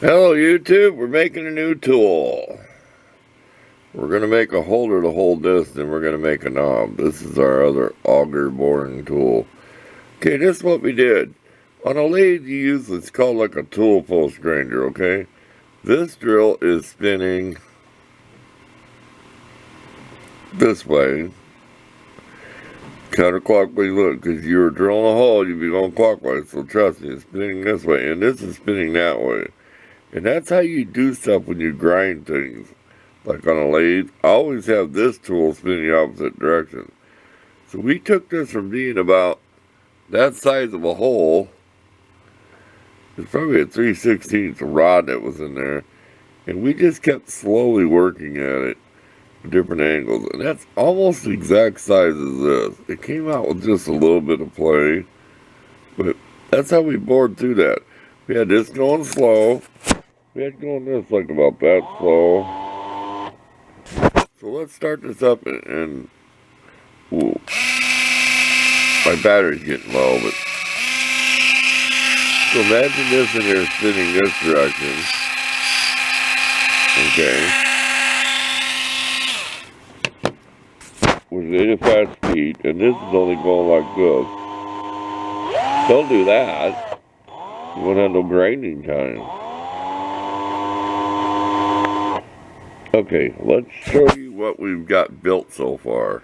Hello YouTube, we're making a new tool. We're going to make a holder to hold this, then we're going to make a knob. This is our other auger boring tool. Okay, this is what we did. On a lathe you use, it's called like a tool post grinder, okay? This drill is spinning this way. Counterclockwise, look, because you were drilling a hole, you'd be going clockwise, so trust me, it's spinning this way, and this is spinning that way. And that's how you do stuff when you grind things. Like on a lathe, I always have this tool spinning the opposite direction. So we took this from being about that size of a hole. It's probably a 3/16 rod that was in there. And we just kept slowly working at it at different angles. And that's almost the exact size as this. It came out with just a little bit of play. But that's how we bored through that. We had this going slow. We had going this like about that slow. So let's start this up and ooh, my battery's getting low, but so imagine this in here spinning this direction. Okay. With 85 speed, and this is only going like this. Don't do that. You won't have no grinding time. Okay, let's show you what we've got built so far.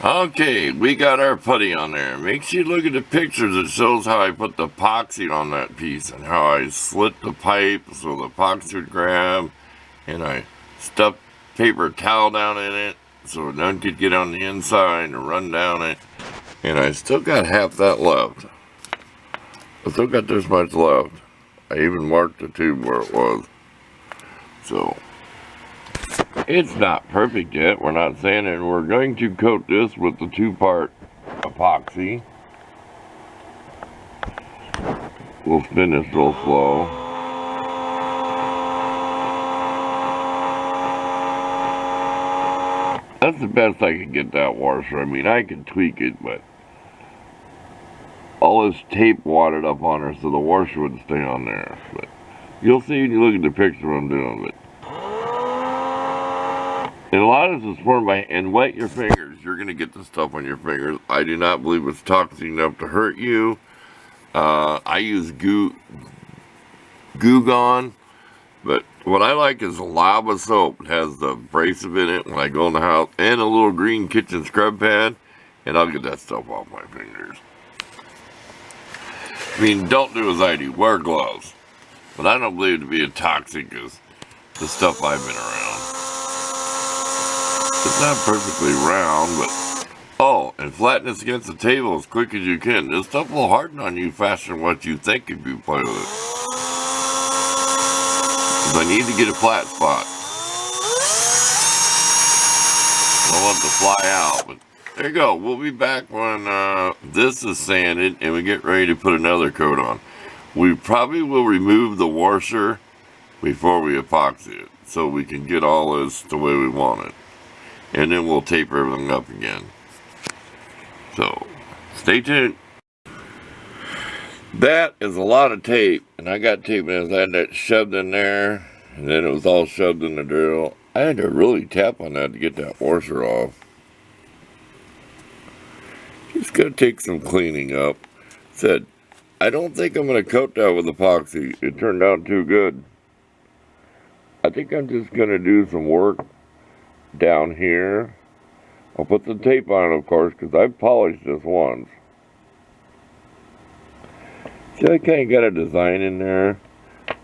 Okay, we got our putty on there. Make sure you look at the pictures. It shows how I put the epoxy on that piece and how I slit the pipe so the epoxy would grab, and I stuffed paper towel down in it so none could get on the inside and run down it. And I still got half that left. I still got this much left. I even marked the tube where it was. So, it's not perfect yet, we're not saying it. We're going to coat this with the 2-part epoxy. We'll spin this real slow. That's the best I could get that washer. I mean, I could tweak it, but all this tape wadded up on her so the washer would stay on there. But you'll see when you look at the picture I'm doing it. And a lot of this is formed by, and wet your fingers. You're going to get this stuff on your fingers. I do not believe it's toxic enough to hurt you. I use Goo Gone, but what I like is a lava soap. It has the abrasive in it when I go in the house, and a little green kitchen scrub pad, and I'll get that stuff off my fingers. I mean, don't do as I do. Wear gloves. But I don't believe it to be as toxic as the stuff I've been around. It's not perfectly round, but oh, and flatten this against the table as quick as you can. This stuff will harden on you faster than what you think if you play with it. Because I need to get a flat spot. I don't want it to fly out, but there you go. We'll be back when this is sanded and we get ready to put another coat on. We probably will remove the washer before we epoxy it, so we can get all this the way we want it. And then we'll tape everything up again. So, stay tuned. That is a lot of tape, and I got tape and I had that shoved in there, and then it was all shoved in the drill. I had to really tap on that to get that washer off. Just gonna take some cleaning up. Said, I don't think I'm gonna coat that with epoxy. It turned out too good. I think I'm just gonna do some work down here. I'll put the tape on it, of course, because I've polished this once. See, I kind of got a design in there.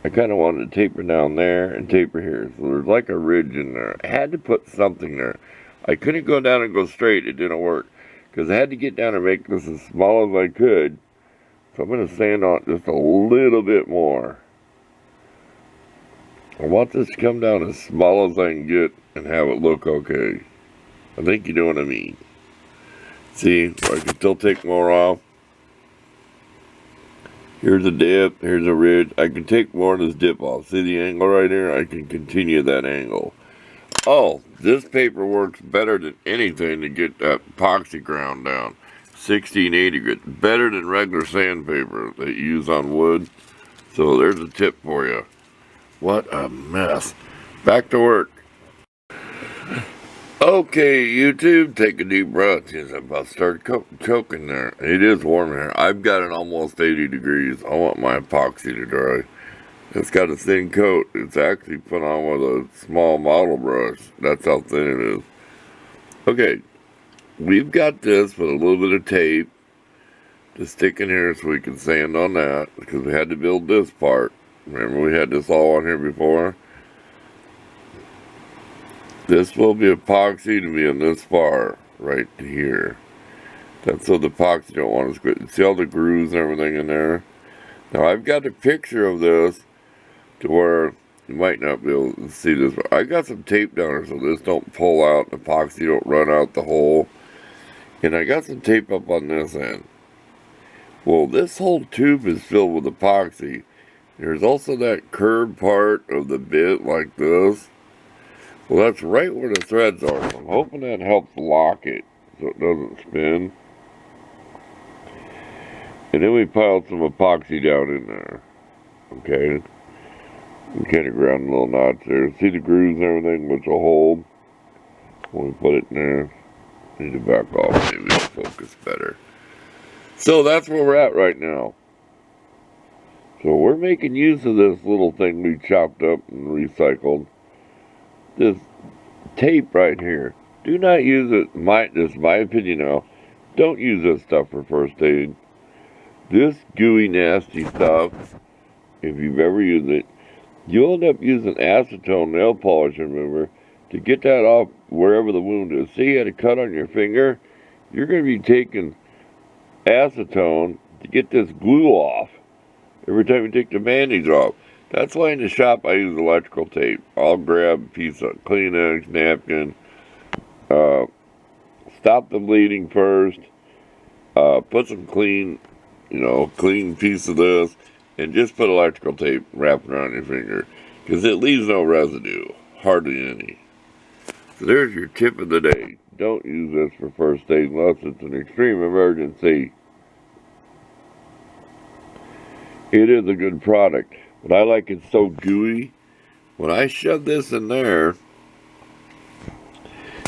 I kind of wanted to taper down there and taper here. So there's like a ridge in there. I had to put something there. I couldn't go down and go straight. It didn't work. Because I had to get down and make this as small as I could. So I'm going to sand on it just a little bit more. I want this to come down as small as I can get and have it look okay. I think you know what I mean. See, I can still take more off. Here's a dip, here's a ridge. I can take more of this dip off. See the angle right here? I can continue that angle. Oh, this paper works better than anything to get that epoxy ground down. 1680 grit. Better than regular sandpaper that you use on wood. So there's a tip for you. What a mess. Back to work. Okay, YouTube, take a deep breath because I'm about to start choking there. It is warm here. I've got it almost 80 degrees. I want my epoxy to dry. It's got a thin coat. It's actually put on with a small model brush. That's how thin it is. Okay, we've got this with a little bit of tape to stick in here so we can sand on that because we had to build this part. Remember we had this all on here before? This will be epoxy to be in this far, right here. That's so the epoxy don't want to squid. See all the grooves and everything in there? Now I've got a picture of this to where you might not be able to see this, but I got some tape down here so this don't pull out, the epoxy don't run out the hole. And I got some tape up on this end. Well, this whole tube is filled with epoxy. There's also that curved part of the bit like this. Well, that's right where the threads are. So I'm hoping that helps lock it so it doesn't spin. And then we piled some epoxy down in there. Okay. We kind of ground a little notch there. See the grooves and everything, which will hold. When we put it in there, need to back off. Maybe it'll focus better. So that's where we're at right now. So we're making use of this little thing we chopped up and recycled. This tape right here. Do not use it. This is my opinion now. Don't use this stuff for first aid. This gooey, nasty stuff, if you've ever used it, you'll end up using acetone nail polish remover to get that off wherever the wound is. See, you had a cut on your finger. You're going to be taking acetone to get this glue off every time you take the bandage off. That's why in the shop I use electrical tape. I'll grab a piece of Kleenex, napkin, stop the bleeding first, put some clean piece of this, and just put electrical tape, wrap it around your finger, because it leaves no residue, hardly any. So there's your tip of the day. Don't use this for first aid unless it's an extreme emergency. It is a good product. But I like it so gooey. When I shove this in there,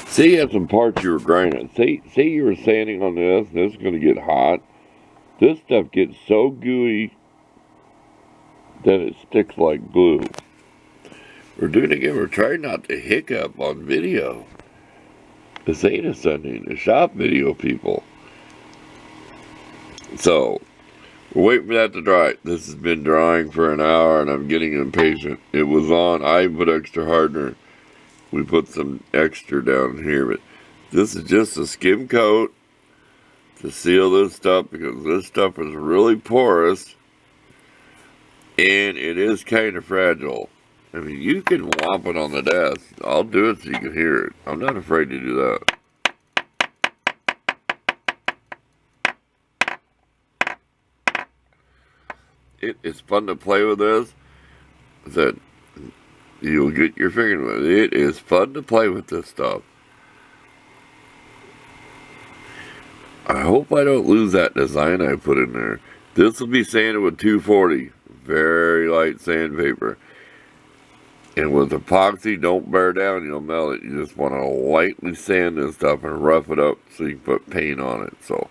say you have some parts you were grinding. Say you were sanding on this is going to get hot. This stuff gets so gooey that it sticks like glue. We're doing it again. We're trying not to hiccup on video. This ain't ascending the shop video, people. So we're waiting for that to dry. This has been drying for an hour and I'm getting impatient. It was on. I put extra hardener. We put some extra down here, but this is just a skim coat to seal this stuff because this stuff is really porous and it is kind of fragile. I mean, you can whomp it on the desk. I'll do it so you can hear it. I'm not afraid to do that. It is fun to play with this. That you'll get your finger with it. It is fun to play with this stuff. I hope I don't lose that design I put in there. This will be sanded with 240. Very light sandpaper. And with epoxy, don't bear down, you'll melt it. You just want to lightly sand this stuff and rough it up so you can put paint on it. So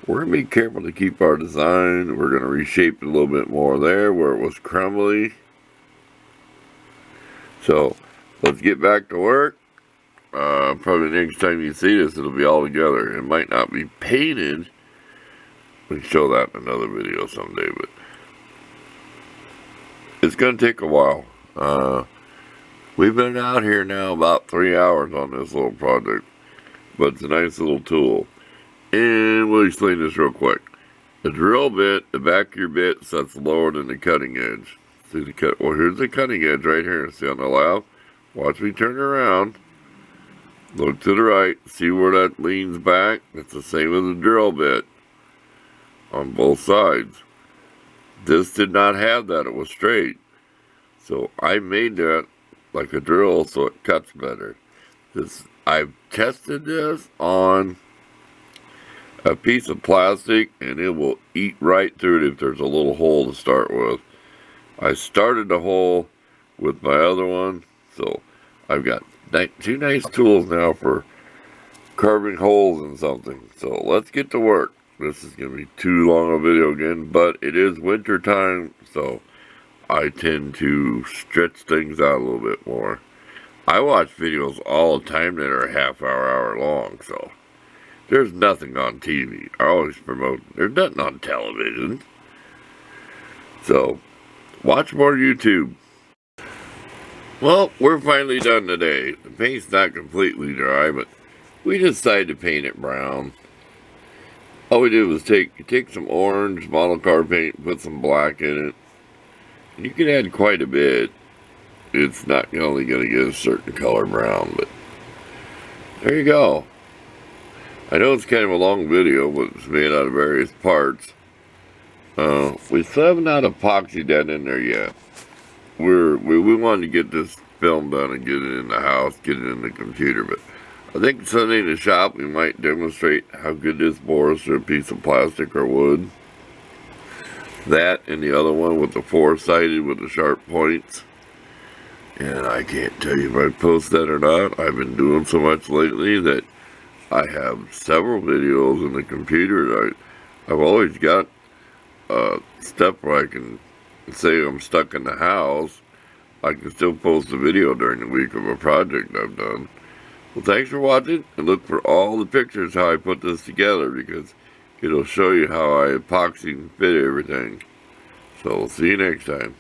we're going to be careful to keep our design. We're going to reshape it a little bit more there where it was crumbly. So let's get back to work. Probably next time you see this, it'll be all together. It might not be painted. We can show that in another video someday, but it's going to take a while. We've been out here now about 3 hours on this little project, but it's a nice little tool. And we'll explain this real quick. The drill bit, the back of your bit sets lower than the cutting edge. See the cut? Well, here's the cutting edge right here. See on the left? Watch me turn around. Look to the right. See where that leans back? It's the same as the drill bit on both sides. This did not have that. It was straight. So I made that like a drill so it cuts better. I've tested this on a piece of plastic and it will eat right through it if there's a little hole to start with. I started the hole with my other one, so I've got two nice tools now for carving holes in something. So let's get to work. This is going to be too long a video again, but it is winter time, so I tend to stretch things out a little bit more. I watch videos all the time that are hour long, so there's nothing on TV. I always promote, there's nothing on television. So, watch more YouTube. Well, we're finally done today. The paint's not completely dry, but we decided to paint it brown. All we did was take some orange model car paint, put some black in it. And you can add quite a bit. It's not only going to get a certain color brown, but there you go. I know it's kind of a long video, but it's made out of various parts. We still haven't had epoxy that in there yet. We wanted to get this film done and get it in the house, get it in the computer, but I think Sunday in the shop we might demonstrate how good this bores through a piece of plastic or wood. That and the other one with the four-sided with the sharp points. And I can't tell you if I post that or not. I've been doing so much lately that I have several videos in the computer. I've always got a step where I can say I'm stuck in the house. I can still post a video during the week of a project I've done. Well, thanks for watching, and look for all the pictures how I put this together, because it'll show you how I epoxy and fit everything. So, see you next time.